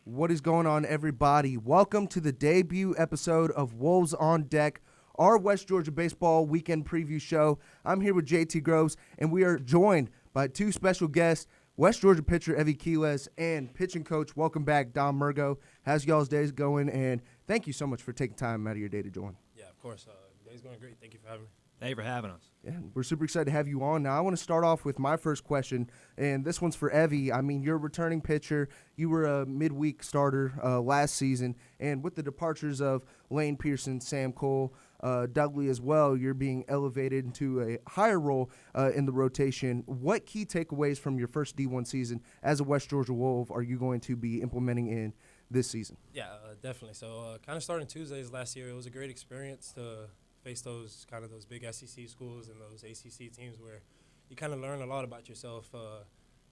What is going on, everybody? Welcome to the debut episode of Wolves on Deck, our West Georgia baseball weekend preview show. I'm here with JT Groves, and we are joined by two special guests, West Georgia pitcher Evie Quiles and pitching coach, welcome back, Dom Murgo. How's y'all's days going? And thank you so much for taking time out of your day to join. Yeah, of course. Day's going great. Thank you for having me. Thank you for having us. Yeah, we're super excited to have you on. Now, I want to start off with my first question, and this one's for Evie. I mean, you're a returning pitcher. You were a midweek starter last season, and with the departures of Lane Pearson, Sam Cole, Dudley as well, you're being elevated into a higher role in the rotation. What key takeaways from your first D1 season as a West Georgia Wolf are you going to be implementing in this season? Yeah, definitely. So kind of starting Tuesdays last year, it was a great experience to face those big SEC schools and those ACC teams where you kind of learn a lot about yourself,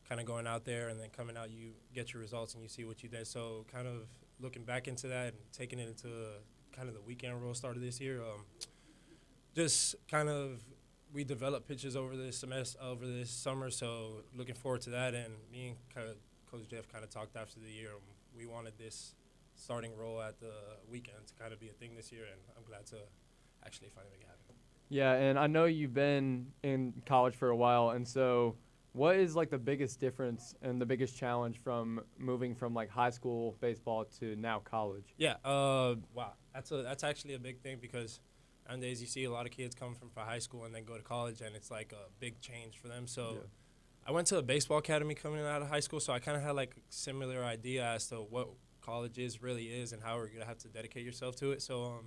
kind of going out there and then coming out, you get your results and you see what you did. So kind of looking back into that and taking it into kind of the weekend role started this year. Just kind of we developed pitches over this summer, so looking forward to that. And me and kind of Coach Jeff kind of talked after the year. We wanted this starting role at the weekend to kind of be a thing this year, and I'm glad to actually finally make it happen. Yeah, and I know you've been in college for a while, and so what is like the biggest difference and the biggest challenge from moving from like high school baseball to now college? Yeah, wow, that's actually a big thing because nowadays you see a lot of kids come from high school and then go to college, and it's like a big change for them. So Yeah. I went to a baseball academy coming out of high school, so I kind of had like a similar idea as to what college really is and how we're gonna have to dedicate yourself to it. So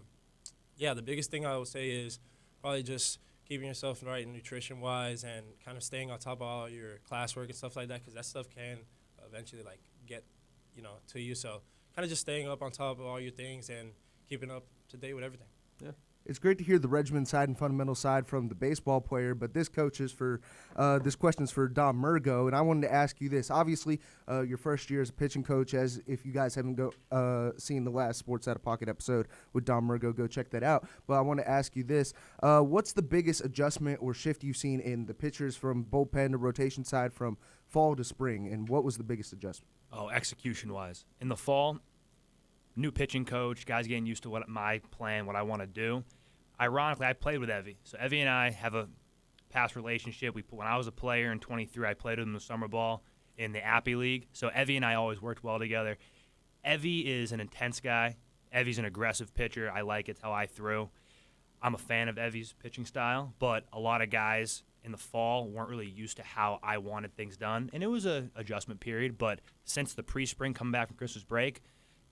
yeah, the biggest thing I would say is probably just keeping yourself right nutrition-wise and kind of staying on top of all your classwork and stuff like that, because that stuff can eventually like get, to you. So kind of just staying up on top of all your things and keeping up to date with everything. Yeah. It's great to hear the regimen side and fundamental side from the baseball player, but this question is for Dom Murgo, and I wanted to ask you this. Obviously, your first year as a pitching coach, as if you guys haven't seen the last Sports Out of Pocket episode with Dom Murgo, go check that out. But I want to ask you this. What's the biggest adjustment or shift you've seen in the pitchers from bullpen to rotation side from fall to spring, and what was the biggest adjustment? Oh, execution-wise. In the fall, new pitching coach, guys getting used to what my plan, what I want to do. Ironically, I played with Evie. So Evie and I have a past relationship. When I was a player in 23, I played with him in the summer ball in the Appy League. So Evie and I always worked well together. Evie is an intense guy. Evie's an aggressive pitcher. I like it. It's how I threw. I'm a fan of Evie's pitching style, but a lot of guys in the fall weren't really used to how I wanted things done. And it was an adjustment period, but since the pre-spring coming back from Christmas break,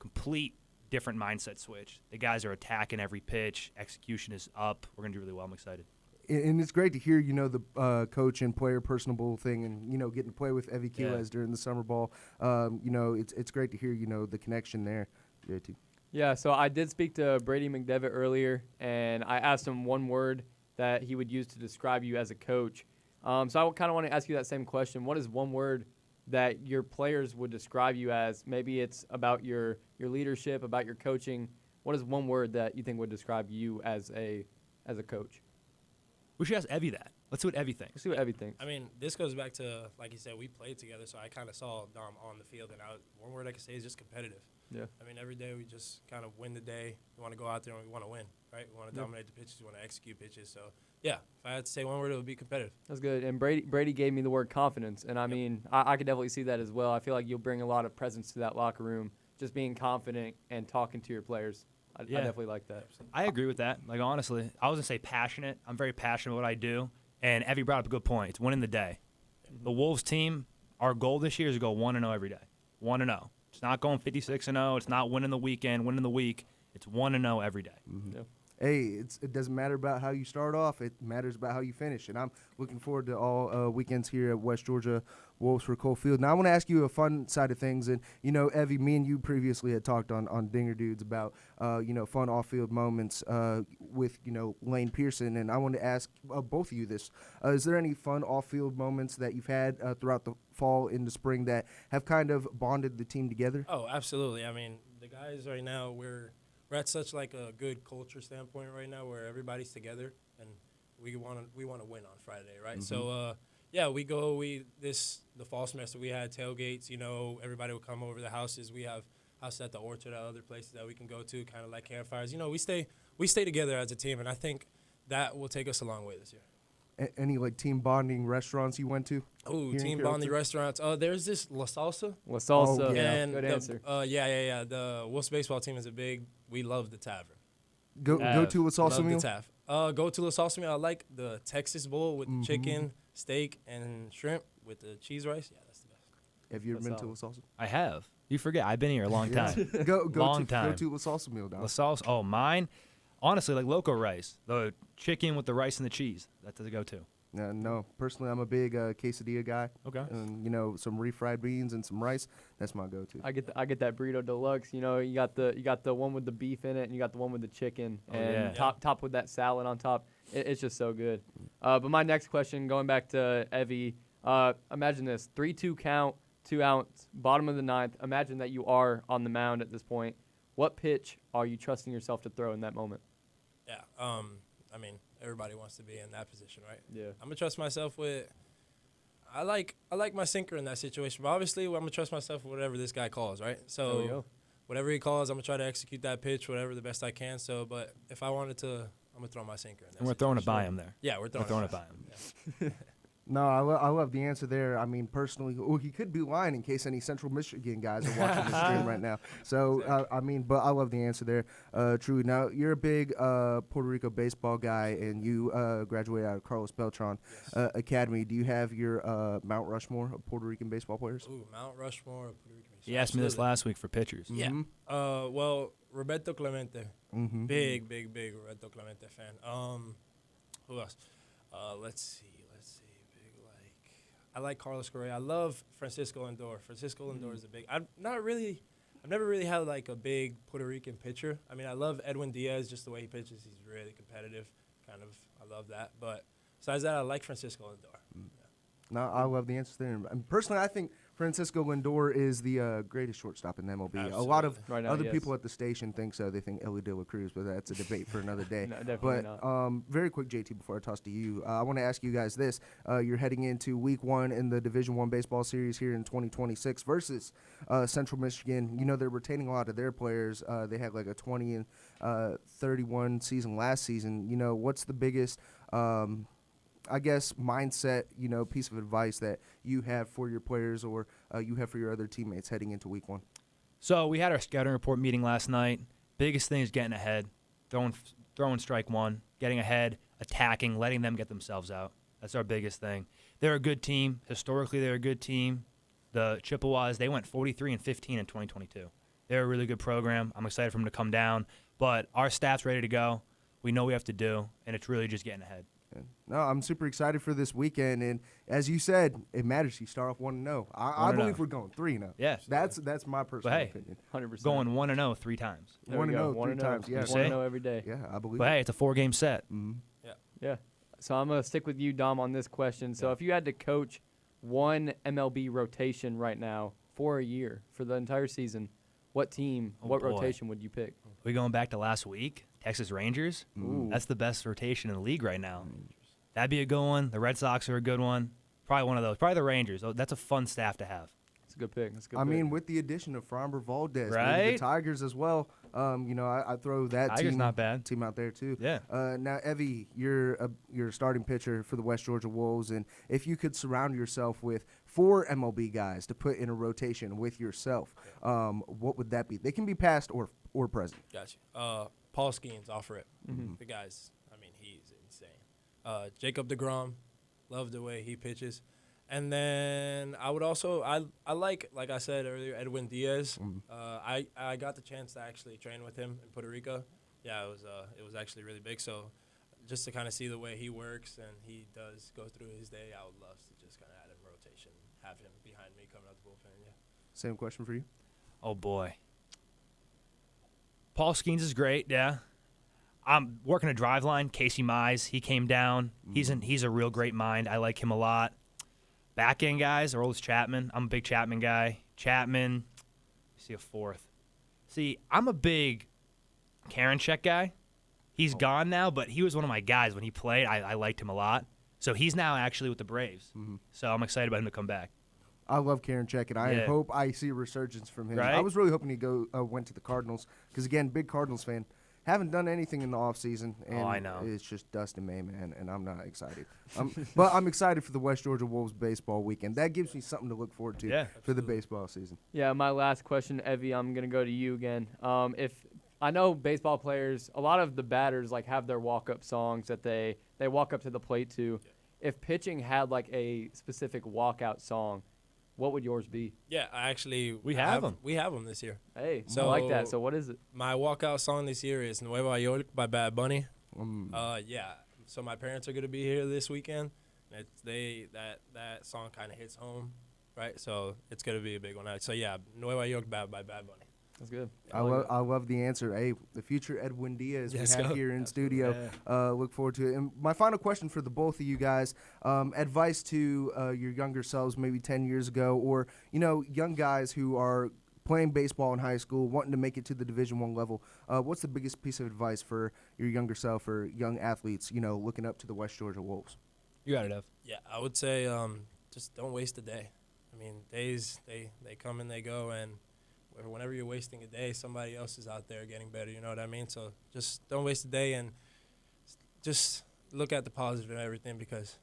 complete different mindset switch. The guys are attacking every pitch. Execution is up. We're going to do really well. I'm excited. And it's great to hear, the coach and player personable thing and, getting to play with Evie Quiles during the summer ball. It's great to hear, the connection there, JT. Yeah, so I did speak to Brady McDevitt earlier, and I asked him one word that he would use to describe you as a coach. So I kind of want to ask you that same question. What is one word that your players would describe you as? Maybe it's about your leadership, about your coaching. What is one word that you think would describe you as a coach? We should ask Evie that. Let's see what Evie thinks. Let's see what Evie thinks. I mean, this goes back to, like you said, we played together, so I kind of saw Dom on the field, and one word I could say is just competitive. Yeah. I mean, every day we just kind of win the day. We want to go out there and we want to win, right? We want to dominate the pitches. We want to execute pitches. So, yeah, if I had to say one word, it would be competitive. That's good. And Brady gave me the word confidence, and I mean, I could definitely see that as well. I feel like you'll bring a lot of presence to that locker room, just being confident and talking to your players. I definitely like that. I agree with that. Like, honestly, I was going to say passionate. I'm very passionate about what I do. And Evie brought up a good point. It's winning the day. The Wolves team, our goal this year is to go 1-0 every day. 1-0. It's not going 56-0. It's not winning the weekend, winning the week. It's 1-0 every day. Mm-hmm. Yeah. Hey, it doesn't matter about how you start off. It matters about how you finish. And I'm looking forward to all weekends here at West Georgia Wolves for Cole Field. Now, I want to ask you a fun side of things. And, Evie, me and you previously had talked on Dinger Dudes about, fun off-field moments with, Lane Pearson. And I want to ask both of you this. Is there any fun off-field moments that you've had throughout the fall into spring that have kind of bonded the team together? Oh, absolutely. I mean, the guys right now, we're at such like a good culture standpoint right now where everybody's together and we want to win on Friday, right? Mm-hmm. So the fall semester we had tailgates. Everybody would come over the houses. We have us at the Orchard, at other places that we can go to, kind of like campfires. You know, we stay together as a team, and I think that will take us a long way this year. Any like team bonding restaurants you went to? Ooh, here in team Carrollton? bonding restaurants. There's this La Salsa. La Salsa. Oh, yeah. And Good answer. yeah. The Wolves baseball team is we love the tavern. Go to a salsa Love meal. the Taff. Go to La Salsa meal. I like the Texas bowl with the chicken, steak, and shrimp with the cheese rice. Yeah, that's the best. Have you ever That's been to La Salsa? I have. You forget. I've been here a long time. Go Long to time. Go to La Salsa meal, Dom. La sauce. Oh, mine. Honestly, like loco rice, the chicken with the rice and the cheese. That's the go-to. No, personally, I'm a big quesadilla guy. Okay. And some refried beans and some rice. That's my go-to. I get that burrito deluxe. You know, you got the one with the beef in it, and you got the one with the chicken, and yeah. top with that salad on top. It's just so good. But my next question, going back to Evie, imagine this: 3-2 count, 2 outs, bottom of the ninth. Imagine that you are on the mound at this point. What pitch are you trusting yourself to throw in that moment? Yeah. I mean, everybody wants to be in that position, right? Yeah. I'm gonna trust myself with. I like my sinker in that situation, but obviously, I'm gonna trust myself with whatever this guy calls, right? There we So, go. whatever he calls, I'm gonna try to execute that pitch, whatever the best I can. So, but if I wanted to, I'm gonna throw my sinker in that. And we're throwing it situation. by him there. Yeah, we're We're throwing throwing it by him. Yeah. No, I love the answer there. I mean, personally, he could be lying in case any Central Michigan guys are watching the stream right now. So, but I love the answer there. Truly. Now, you're a big Puerto Rico baseball guy, and you graduated out of Carlos Beltran Academy. Do you have your Mount Rushmore of Puerto Rican baseball players? Ooh, Mount Rushmore of Puerto Rican. He asked me this Absolutely. last week for pitchers. Yeah. Mhm. Well, Roberto Clemente. Mm-hmm. Big Roberto Clemente fan. Who else? Let's see. I like Carlos Correa. I love Francisco Lindor. Francisco Lindor is a big. I've never really had like a big Puerto Rican pitcher. I mean, I love Edwin Diaz, just the way he pitches. He's really competitive. I love that. But besides that, I like Francisco Lindor. No, I love the answer there. And personally, I think Francisco Lindor is the greatest shortstop in the MLB. A lot of Right now, other yes. people at the station think so. They think Ellie De La Cruz, but that's a debate for another day. No, definitely But not. very quick, JT, before I toss to you, I want to ask you guys this: you're heading into Week 1 in the Division I baseball series here in 2026 versus Central Michigan. You know they're retaining a lot of their players. They had like a 20 and 31 season last season. You know, what's the biggest I guess mindset, piece of advice that you have for your players or you have for your other teammates heading into Week 1? So we had our scouting report meeting last night. Biggest thing is getting ahead, throwing strike one, getting ahead, attacking, letting them get themselves out. That's our biggest thing. They're a good team. Historically, they're a good team. The Chippewas, they went 43-15 in 2022. They're a really good program. I'm excited for them to come down. But our staff's ready to go. We know what we have to do, and it's really just getting ahead. No, I'm super excited for this weekend, and as you said, it matters. You start off 1-0. I believe we're going 3-0. Yeah. That's my personal hey, opinion. 100%. Going 1-0 3 times. There we 1-0 go. 3 times. Yeah, You see? 1-0 every day. yeah, I believe. But hey, it's a 4-game set. Mhm. Yeah. So I'm going to stick with you, Dom, on this question. So if you had to coach one MLB rotation right now for a year, for the entire season, what team, Oh, what boy. rotation would you pick? We going back to last week? Texas Rangers? Ooh. That's the best rotation in the league right now. That'd be a good one. The Red Sox are a good one. Probably one of those. Probably the Rangers. Oh, that's a fun staff to have. That's a good pick. That's a good I pick. mean, with the addition of Framber Valdez, maybe Right? the Tigers as well. I throw that Tigers not bad. team out there too. Yeah. Now, Evie, you're a starting pitcher for the West Georgia Wolves, and if you could surround yourself with 4 MLB guys to put in a rotation with yourself, what would that be? They can be past or present. Gotcha. Paul Skeens, offer it. Mm-hmm. The guy's, I mean, he's insane. Jacob DeGrom, love the way he pitches. And then I would also, I like I said earlier, Edwin Diaz. I got the chance to actually train with him in Puerto Rico. Yeah, it was actually really big. So just to kind of see the way he works and he does go through his day, I would love to just kind of add him in rotation, have him behind me coming out the bullpen. Yeah. Same question for you. Oh, boy. Paul Skeens is great, yeah. I'm working a drive line. Casey Mize, he came down. He's a real great mind. I like him a lot. Back end guys, Earls Chapman. I'm a big Chapman guy. Chapman, see a fourth. See, I'm a big Karinchak guy. He's gone now, but he was one of my guys when he played. I liked him a lot. So he's now actually with the Braves. So I'm excited about him to come back. I love Karen Check, and I Yeah. hope I see a resurgence from him. I Right? was really hoping he went to the Cardinals because, again, big Cardinals fan. Haven't done anything in the offseason, and I know. it's just Dustin May, man, and I'm not excited. But I'm excited for the West Georgia Wolves baseball weekend. That gives me something to look forward to Yeah, for the absolutely. baseball season. Yeah, my last question, Evie, I'm gonna go to you again. If I know baseball players, a lot of the batters like have their walk-up songs that they walk up to the plate to. Yeah. If pitching had like a specific walkout song, what would yours be? Yeah, We have 'em. We have them this year. Hey, I like that. So- So what is it? My walkout song this year is Nueva York by Bad Bunny. Mm. Yeah. So my parents are gonna be here this weekend. That song kind of hits home, right? So it's gonna be a big one. So yeah, Nueva York by Bad Bunny. That's good. I love the answer. Hey, the future Edwin Diaz Let's we have go. here in Absolutely. studio. Yeah. Look forward to it. And my final question for the both of you guys: advice to your younger selves, maybe 10 years ago, or young guys who are playing baseball in high school, wanting to make it to the Division I level. What's the biggest piece of advice for your younger self or young athletes? Looking up to the West Georgia Wolves. You got it, Ev. Yeah, I would say just don't waste a day. I mean, days they come and they go, and whenever you're wasting a day, somebody else is out there getting better. You know what I mean? So just don't waste a day, and just look at the positive and everything, because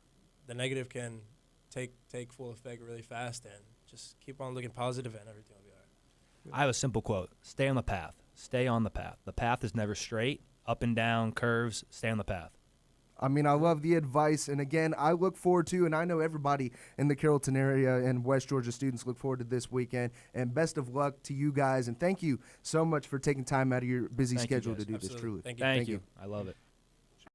the negative can take full effect really fast. And just keep on looking positive, and everything will be all right. I have a simple quote. Stay on the path. Stay on the path. The path is never straight, up and down, curves. Stay on the path. I mean, I love the advice, and again, I look forward to, and I know everybody in the Carrollton area and West Georgia students look forward to this weekend, and best of luck to you guys, and thank you so much for taking time out of your busy Thank you, schedule guys. to do this, Absolutely. truly. Thank you. Thank you. I love it.